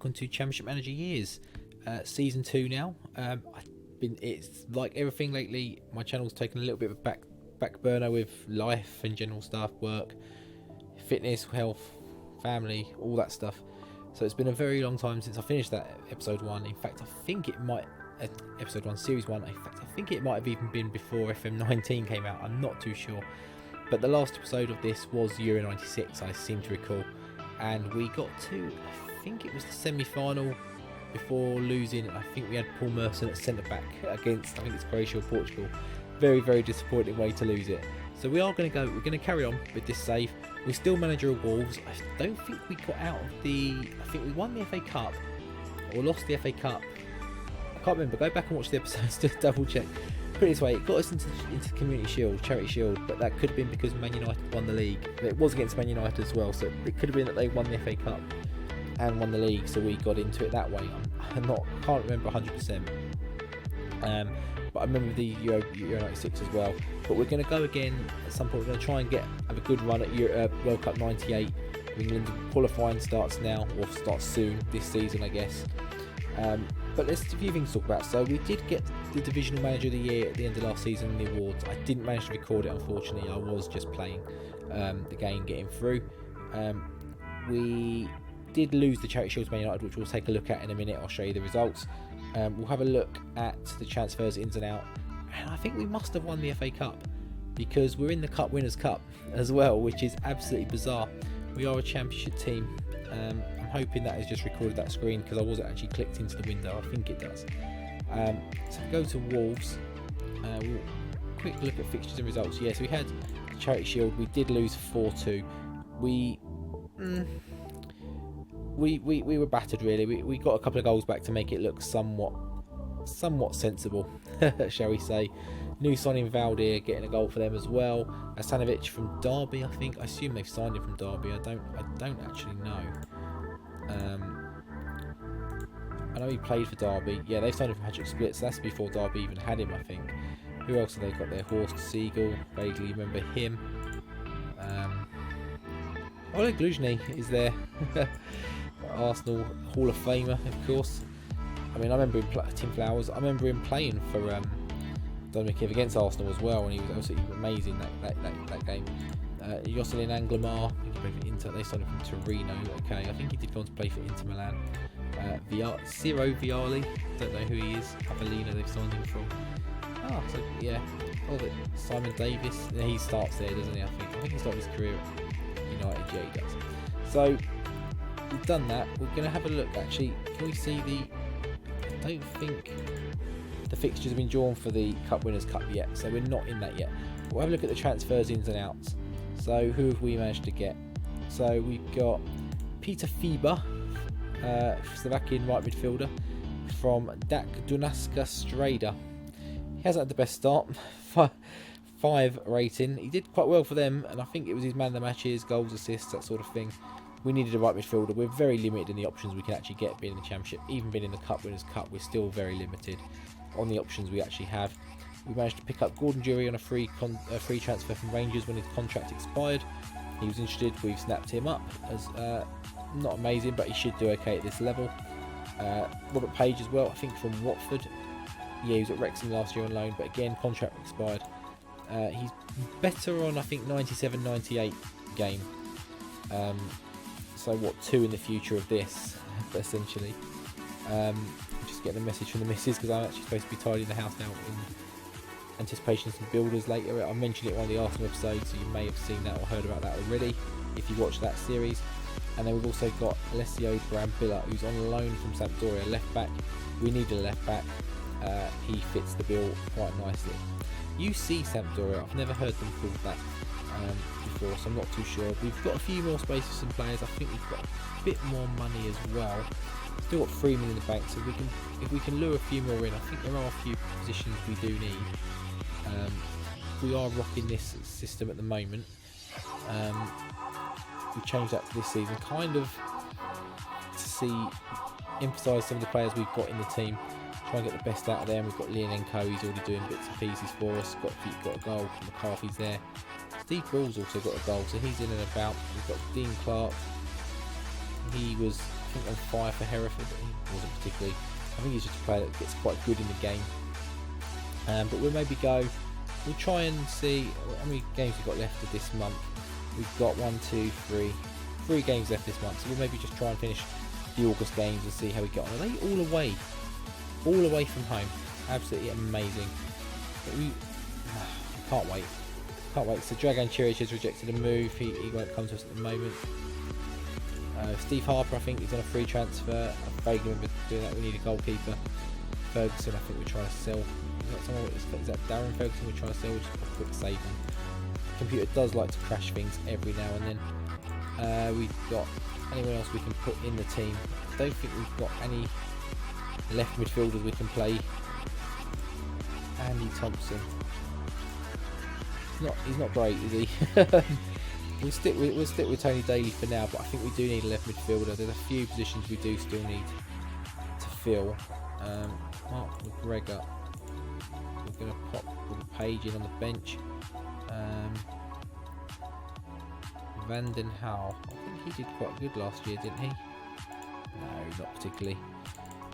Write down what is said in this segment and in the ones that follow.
welcome to Championship Manager Years, Season 2 now. It's like everything lately, my channel's taken a little bit of a back burner with life and general stuff, work, fitness, health, family, all that stuff. So it's been a very long time since I finished that episode 1. In fact, I think it might, episode 1, series 1, in fact, I think it might have even been before FM19 came out. I'm not too sure. But the last episode of this was Euro 96, I seem to recall. And we got to, I think it was the semi-final before losing. I think we had Paul Merson at centre-back against, I think it's Croatia or Portugal. Very, very disappointing way to lose it. So we're going to carry on with this save. We're still manager of Wolves. I don't think we got out of I think we won the FA Cup or lost the FA Cup. I can't remember. Go back and watch the episodes to double check. Put it this way, it got us into Community Shield, Charity Shield, but that could have been because Man United won the league. It was against Man United as well, so it could have been that they won the FA Cup and won the league, so we got into it that way. I can't remember 100%. But I remember the Euro 96 as well. But we're going to go again at some point. We're going to try and have a good run at World Cup 98. England qualifying starts now, or starts soon this season, I guess. But there's a few things to talk about. So we did get the Divisional Manager of the Year at the end of last season in the awards. I didn't manage to record it, unfortunately. I was just playing the game, getting through. We did lose the Charity Shield to Man United, which we'll take a look at in a minute. I'll show you the results. We'll have a look at the transfers ins and out, and I think we must have won the FA Cup because we're in the Cup Winners' Cup as well, which is absolutely bizarre. We are a championship team. I'm hoping that has just recorded that screen because I wasn't actually clicked into the window. I think it does. So if we go to Wolves, we'll quick look at fixtures and results. Yes, we had the Charity Shield. We did lose 4-2. We were battered, really. We got a couple of goals back to make it look somewhat sensible, shall we say. New signing Valdir getting a goal for them as well. Asanovic from Derby, I think. I assume they've signed him from Derby. I don't actually know. I know he played for Derby. Yeah, they've signed him from Hatchet Split, so that's before Derby even had him, I think. Who else have they got there? Horst Siegel, vaguely remember him. Oleg Gluzny is there. Arsenal Hall of Famer, of course. I mean, I remember him Tim Flowers. I remember him playing for Dominic against Arsenal as well, and he was absolutely amazing that game. Jocelyn Anglamar, I think he played for Inter. They signed him from Torino. Okay, I think he did go on to play for Inter Milan. Ciro Vialli, don't know who he is. Avellino, they've signed him from. So yeah. Simon Davis, he starts there, doesn't he? I think he started his career at United. Yeah, he does. So we've done that. We're going to have a look. Actually, can we see I don't think the fixtures have been drawn for the Cup Winners' Cup yet, so we're not in that yet. We'll have a look at the transfers ins and outs. So who have we managed to get? So we've got Peter Fiba, Slovakian right midfielder from Dak Dunaska Strada. He hasn't had the best start. 5 rating. He did quite well for them, and I think it was his man of the matches, goals, assists, that sort of thing. We needed a right midfielder. We're very limited in the options we can actually get being in the Championship. Even being in the Cup Winners' Cup, we're still very limited on the options we actually have. We managed to pick up Gordon Jury on a free transfer from Rangers when his contract expired. He was interested. We've snapped him up as not amazing, but he should do okay at this level. Robert Page as well, I think from Watford. Yeah, he was at Wrexham last year on loan, but again, contract expired. He's better on, I think, 97-98 game. So what, 2 in the future of this, essentially. Just getting a message from the missus because I'm actually supposed to be tidying the house now in anticipation of some builders later. I mentioned it in one of the Arsenal episodes, so you may have seen that or heard about that already if you watched that series. And then we've also got Alessio Brambilla, who's on loan from Sampdoria, left back. We need a left back. He fits the bill quite nicely. UC Sampdoria, I've never heard them called that before, so I'm not too sure. We've got a few more space for some players. I think we've got a bit more money as well. Still got 3 million in the bank, so if we can lure a few more in. I think there are a few positions we do need. We are rocking this system at the moment. We changed that to this season, kind of to emphasise some of the players we've got in the team. Try and get the best out of them. We've got Leonenko, he's already doing bits and pieces for us. Got a goal. McCarthy's there. Steve Ball's also got a goal, so he's in and about. We've got Dean Clark. He was think, on fire for Hereford. He wasn't particularly. I think he's just a player that gets quite good in the game. But we'll maybe go. We'll try and see how many games we've got left of this month. We've got 3 games left this month. So we'll maybe just try and finish the August games and see how we get on. Are they all away? All away from home. Absolutely amazing. But we can't wait. Can't wait. So Dragan Chiric has rejected a move. He won't come to us at the moment. Steve Harper, I think, is on a free transfer. I vaguely remember doing that. We need a goalkeeper. Ferguson, I think we're trying to sell. Is that Darren Ferguson we're trying to sell? Just a quick save. The computer does like to crash things every now and then. We've got anyone else we can put in the team. I don't think we've got any left midfielders we can play. Andy Thompson. He's not great, is he? We'll stick with Tony Daly for now, but I think we do need a left midfielder. There's a few positions we do still need to fill. Mark McGregor. We're going to pop the Page in on the bench. Vanden Houw. I think he did quite good last year, didn't he? No, not particularly.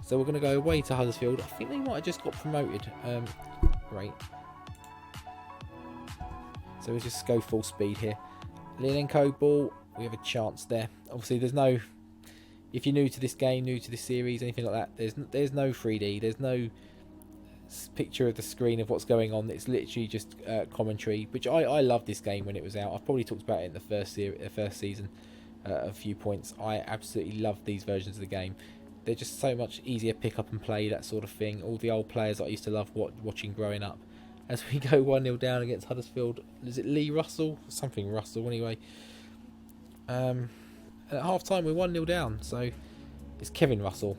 So we're going to go away to Huddersfield. I think they might have just got promoted. Great. So we'll just go full speed here. Lienenko ball. We have a chance there. Obviously, there's no. If you're new to this game, new to this series, anything like that, there's no 3D. There's no picture of the screen of what's going on. It's literally just commentary, which I loved this game when it was out. I've probably talked about it in the first season a few points. I absolutely love these versions of the game. They're just so much easier pick up and play, that sort of thing. All the old players that I used to love watching growing up. As we go 1-0 down against Huddersfield, is it Lee Russell? Something Russell anyway. And at half time we're 1-0 down, so it's Kevin Russell.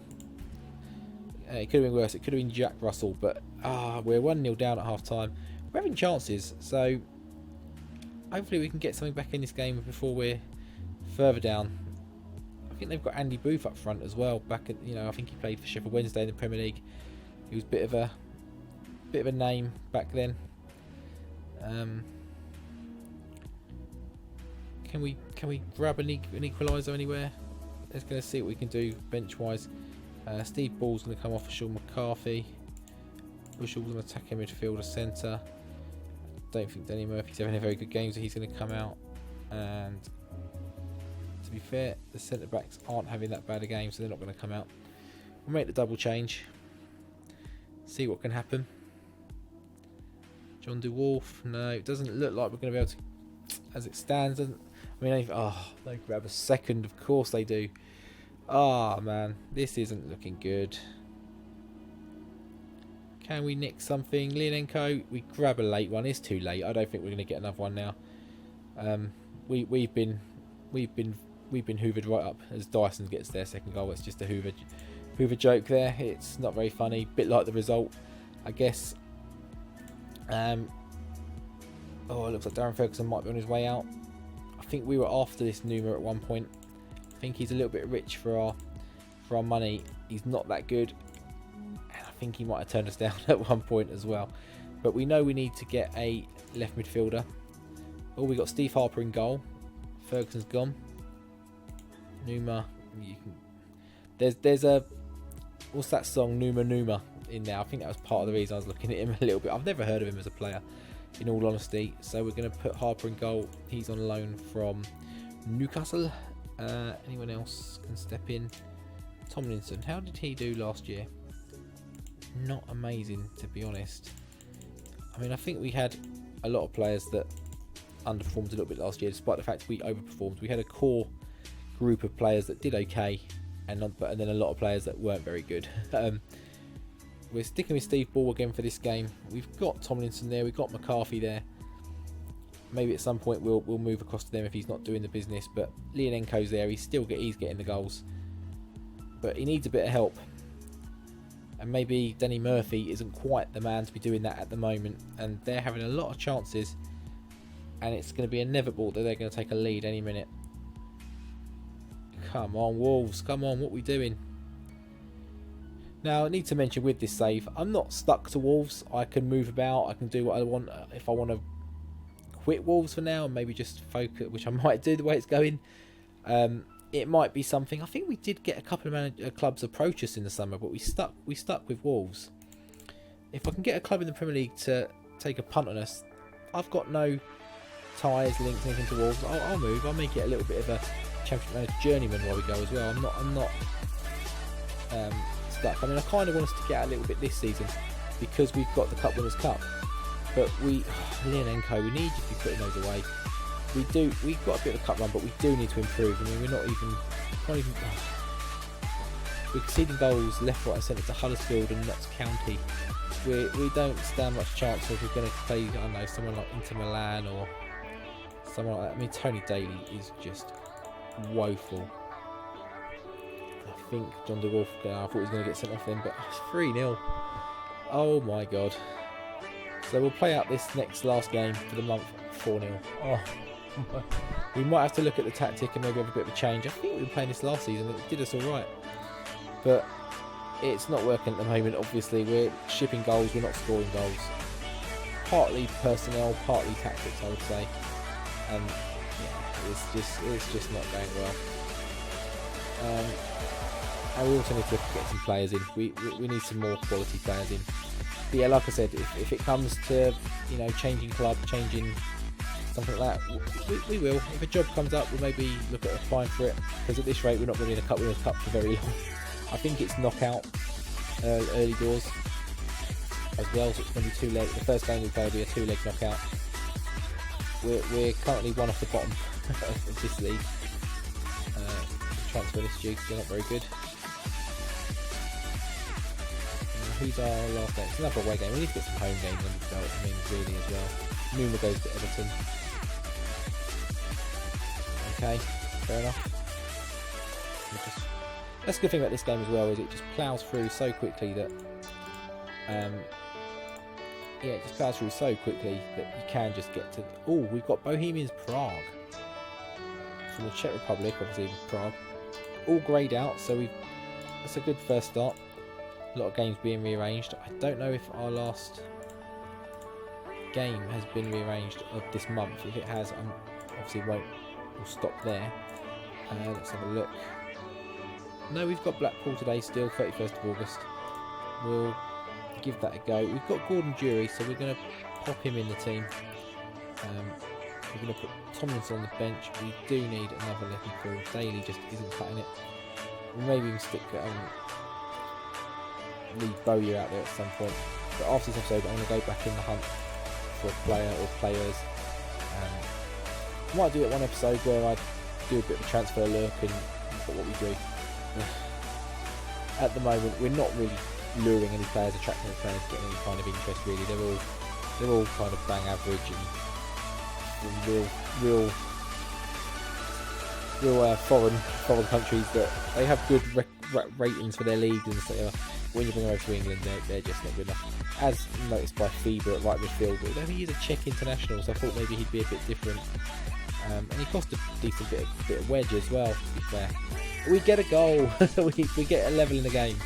It could have been worse. It could have been Jack Russell, but we're 1-0 down at half time. We're having chances, so hopefully we can get something back in this game before we're further down. I think they've got Andy Booth up front as well. Back at, I think he played for Sheffield Wednesday in the Premier League. He was a bit of a name back then. Can we grab an equaliser anywhere? Let's go see what we can do bench wise. Steve Ball's going to come off for Sean McCarthy. Bushel's going to attack him midfielder centre. Don't think Danny Murphy's having a very good game, so he's going to come out. And to be fair, the centre backs aren't having that bad a game, so they're not going to come out. We'll make the double change. See what can happen. John DeWolf. No, it doesn't look like we're going to be able to, as it stands. Doesn't. I mean, they grab a second. Of course they do. Man, this isn't looking good. Can we nick something? Lienenko, we grab a late one. It's too late. I don't think we're going to get another one now. We've been hoovered right up as Dyson gets their second goal. It's just a Hoover joke there. It's not very funny. Bit like the result, I guess. It looks like Darren Ferguson might be on his way out. I think we were after this Numa at one point. I think he's a little bit rich for our money. He's not that good, and I think he might have turned us down at one point as well. But we know we need to get a left midfielder. We got Steve Harper in goal. Ferguson's gone. Numa, there's a what's that song, Numa in there. I think that was part of the reason I was looking at him a little bit. I've never heard of him as a player, in all honesty. So we're going to put Harper in goal. He's on loan from Newcastle. Anyone else can step in? Tomlinson, how did he do last year? Not amazing, to be honest. I mean, I think we had a lot of players that underperformed a little bit last year, despite the fact we overperformed. We had a core group of players that did okay, and then a lot of players that weren't very good. We're sticking with Steve Ball again for this game. We've got Tomlinson there, we've got McCarthy there. Maybe at some point we'll move across to them if he's not doing the business. But Lienenko's there, he's getting the goals, but he needs a bit of help. And maybe Danny Murphy isn't quite the man to be doing that at the moment. And they're having a lot of chances, and it's going to be inevitable that they're going to take a lead any minute. Come on, Wolves, come on, what are we doing? Now, I need to mention with this save, I'm not stuck to Wolves. I can move about, I can do what I want. If I want to quit Wolves for now and maybe just focus, which I might do the way it's going, it might be something. I think we did get a couple of clubs approach us in the summer, but we stuck with Wolves. If I can get a club in the Premier League to take a punt on us, I've got no ties, links, anything to Wolves. I'll move. I'll make it a little bit of a Championship Manager journeyman while we go as well. I'm not stuck. I mean, I kind of want us to get out a little bit this season because we've got the Cup Winners' Cup. But Leonenko, we need you to be putting those away. We've got a bit of a cup run, but we do need to improve. I mean, we're conceding goals left, right and centre to Huddersfield and Notts County. We don't stand much chance if we're going to play, I don't know, someone like Inter Milan or someone like that. I mean, Tony Daly is just woeful. I think John de Wolf, I thought he was going to get sent off then, but it's 3-0. Oh my god. So we'll play out this last game for the month 4-0. Oh. We might have to look at the tactic and maybe have a bit of a change. I think we were playing this last season and it did us alright. But it's not working at the moment, obviously. We're shipping goals, we're not scoring goals. Partly personnel, partly tactics, I would say. And yeah, it's just not going well. And we also need to get some players in. We need some more quality players in. But yeah, like I said, if it comes to, you know, changing club, changing something like that, we will. If a job comes up, we'll maybe look at applying for it, because at this rate we're not going to be in a Cup Winners' Cup for very long. I think it's knockout early doors as well, so it's going to be 2 leg. The first game we play will be a 2-leg knockout. We're currently one off the bottom of this league. Transfer list due, they're not very good. Who's our last game? It's another away game. We need to get some home games under the belt, I mean, really, as well. Numa goes to Everton. Okay, fair enough. That's a good thing about this game as well, is it just ploughs through so quickly that it just ploughs through so quickly that you can just get to. Oh, we've got Bohemians Prague from the Czech Republic, obviously Prague, all greyed out, so that's a good first start. A lot of games being rearranged. I don't know if our last game has been rearranged of this month. If it has, obviously we'll stop there. Let's have a look. No, we've got Blackpool today still, 31st of August. We'll give that a go. We've got Gordon Jury, so we're going to pop him in the team. We're going to put Tomlinson on the bench. We do need another left midfield. Daly just isn't cutting it. Maybe we can stick leave Bowyer out there at some point. But after this episode, I'm going to go back in the hunt for a player or players. Might do it one episode where I do a bit of a transfer look and look at what we do. At the moment, we're not really luring any players, attracting any players, getting any kind of interest really. They're all kind of bang average and real foreign countries that they have good ratings for their leagues and stuff. When you bring them over to England, they're just not good enough. As noticed by FIBA at right midfield, but he is a Czech international, so I thought maybe he'd be a bit different. And he cost a decent bit of wedge as well, to be fair. We get a goal. we get a level in the game.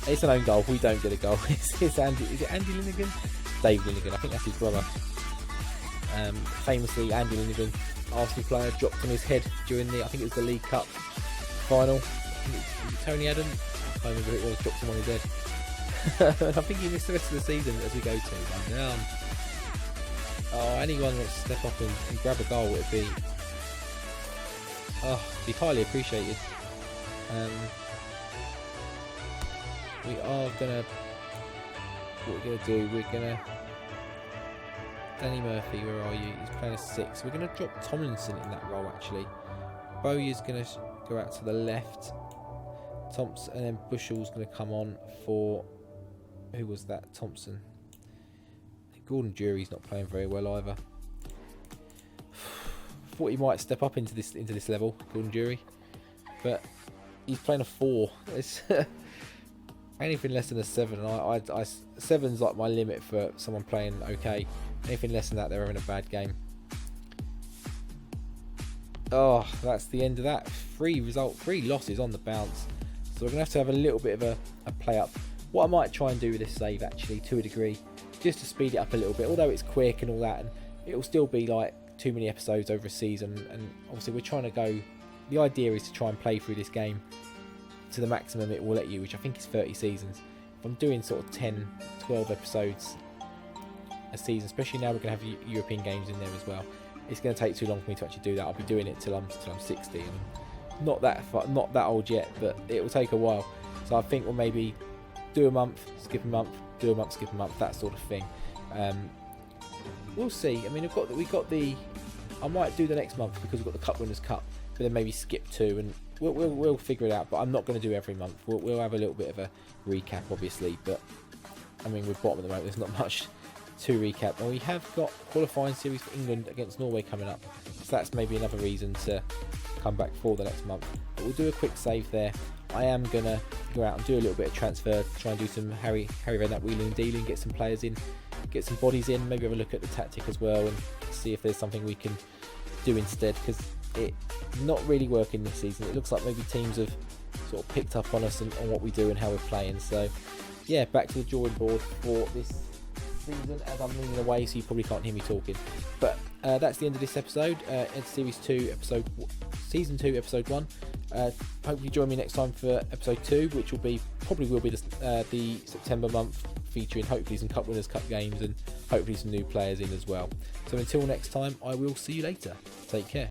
It's an own goal. We don't get a goal. It's Andy. Is it Andy Linnigan? Dave Linnigan. I think that's his brother. Famously, Andy Linnigan, Arsenal player, dropped on his head during I think it was the League Cup final. Was it Tony Adams? I can't remember who it was. Dropped him on his head. I think he missed the rest of the season as we go to. Down. Oh, anyone wants to step up and grab a goal, it'd be highly appreciated. What we're gonna do, Danny Murphy, where are you? He's playing a 6. We're gonna drop Tomlinson in that role actually. Bowyer's gonna go out to the left. Thompson, and then Bushel's gonna come on for, who was that? Thompson. Gordon Jury's not playing very well either. Thought he might step up into this level, Gordon Jury, but he's playing a 4. It's anything less than a 7. 7's like my limit for someone playing okay. Anything less than that, they're having a bad game. Oh, that's the end of that. 3 losses on the bounce. So we're gonna have to have a little bit of a play up. What I might try and do with this save actually, to a degree, just to speed it up a little bit, although it's quick and all that, and it'll still be like too many episodes over a season, and obviously we're trying to go the idea is to try and play through this game to the maximum it will let you, which I think is 30 seasons. If I'm doing sort of 10, 12 episodes a season, especially now we're going to have European games in there as well, it's going to take too long for me to actually do that. I'll be doing it till I'm 60, and not that old yet, but it will take a while. So I think we'll maybe do a month, skip a month, do a month, skip a month, that sort of thing. We'll see. I mean, I might do the next month because we've got the Cup Winners' Cup, but then maybe skip 2, and we'll figure it out. But I'm not going to do every month. We'll have a little bit of a recap, obviously. But I mean, we're bottom at the moment. There's not much to recap, and we have got qualifying series for England against Norway coming up, so that's maybe another reason to come back for the next month. But we'll do a quick save there. I am gonna go out and do a little bit of transfer, try and do some Harry Redknapp wheeling and dealing, get some players in, get some bodies in, maybe have a look at the tactic as well, and see if there's something we can do instead, because it's not really working this season. It looks like maybe teams have sort of picked up on us and on what we do and how we're playing. So yeah, back to the drawing board for this season, as I'm leaning away, so you probably can't hear me talking. But that's the end of this episode. It's season 2, episode 1. Hopefully join me next time for episode 2, which will be the September month, featuring hopefully some Cup Winners' Cup games and hopefully some new players in as well. So until next time, I will see you later. Take care.